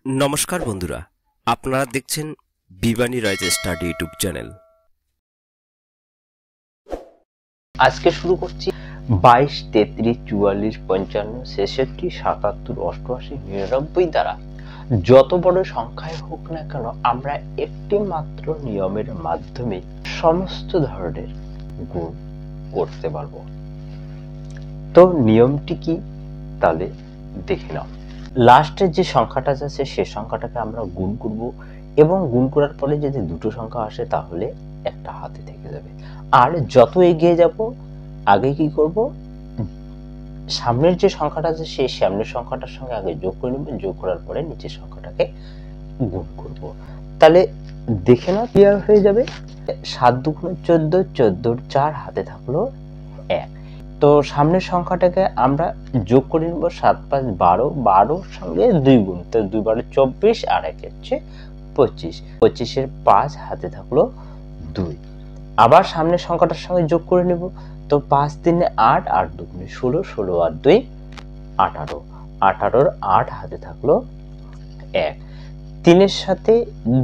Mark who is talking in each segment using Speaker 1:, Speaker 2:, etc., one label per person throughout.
Speaker 1: নমস্কার বন্ধুরা, আপনারা দেখছেন বিবানী রাইজ স্টাডি ইউটিউব চ্যানেল।
Speaker 2: আজকে শুরু করছি 22, 33, 44, 55, 66, 77, 88, 99 দ্বারা যত বড় সংখ্যায় হোক না কেন আমরা একটি মাত্র নিয়মের মাধ্যমে সমস্ত ধরনের গুণ করতে পারবো। তো নিয়মটি কি তাহলে দেখে নাও। লাস্টের যে সংখ্যাটা আছে সেই সংখ্যাটাকে আমরা গুণ করব এবং গুণ করার পরে যদি দুটো সংখ্যা আসে তাহলে একটা হাতে থেকে যাবে। আর যত এগিয়ে যাব আগে কি করব, সামনের যে সংখ্যাটা আছে সেই সামনের সংখ্যাটার সঙ্গে আগে যোগ করে নেব, যোগ করার পরে নিচের সংখ্যাটাকে গুণ করব। তাহলে দেখে নাও, ক্লিয়ার হয়ে যাবে। 7 দুগুণে 14, 14 4 হাতে থাকলো 1। তো সামনের সংখ্যাটাকে আমরা যোগ করে নেব, 7 5 12, 12 সঙ্গে 2 গুণ, তো 2 12 24 আর 1 হচ্ছে 25, 25 এর 5 হাতে থাকলো 2। আবার সামনের সংখ্যাটার সঙ্গে যোগ করে নেব, তো 5 3 8, 8 2 16, 16 আর 2 18, 18 এর 8 হাতে থাকলো 1। 3 এর সাথে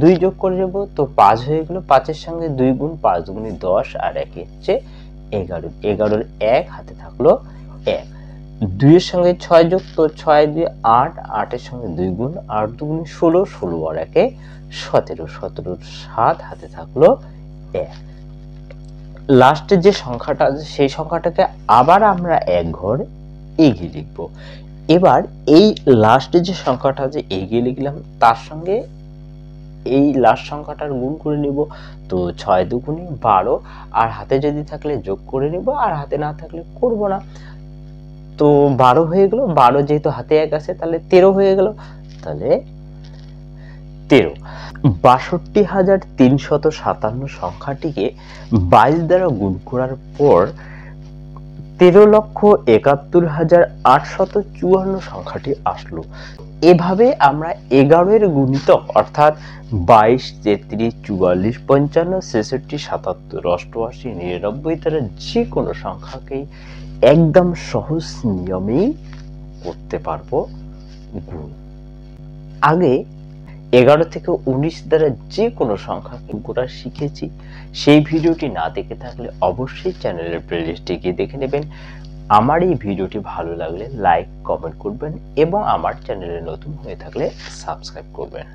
Speaker 2: 2 যোগ করে নেব, তো 5 হয়ে গেল, 5 এর সঙ্গে 2 গুণ, 5 2 10 আর 1 হচ্ছে 11, 11 এর 1 হাতে থাকলো 1। 2 এর সঙ্গে 6 যোগ, তো 6 2 8, 8 এর সঙ্গে 2 গুণ, 8 2 16, 16 আর 1 17, 17 এর 7 হাতে থাকলো 1। লাস্টের যে সংখ্যাটা আছে সেই সংখ্যাটাকে আবার আমরা এক ঘর এগিয়ে লিখব। এবার এই লাস্টের যে সংখ্যাটা আছে এগিয়ে লিখলাম, তার সঙ্গে এই লাস্ট সংখ্যাটার গুণ করে নিব, তো 6 2 12, আর হাতে যদি থাকলে যোগ করে নিব, আর হাতে না থাকলে করব না। তো 12 হয়ে গেল, 12 যেহেতু হাতে 1 আছে তাহলে 13 হয়ে গেল, তাহলে 13। 62,357 সংখ্যাটিকে 22 দ্বারা গুণ করার পর 13,71,854 সংখ্যাটি আসলো। এভাবে আমরা 11 এর গুণিতক অর্থাৎ 22, 33, 44, 55, 66, 77, 88, 99 দ্বারা যে কোনো সংখ্যাকেই একদম সহজ নিয়মেই করতে পারবো গুণ। আগে 11 থেকে 19 দ্বারা যে কোনো সংখ্যা গুণ করা শিখেছি, সেই ভিডিওটি না দেখে থাকলে অবশ্যই চ্যানেলের প্লেলিস্টে গিয়ে দেখে নেবেন। আমার এই ভিডিওটি ভালো লাগলে লাইক কমেন্ট করবেন এবং আমার চ্যানেলে নতুন হয়ে থাকলে সাবস্ক্রাইব করবেন।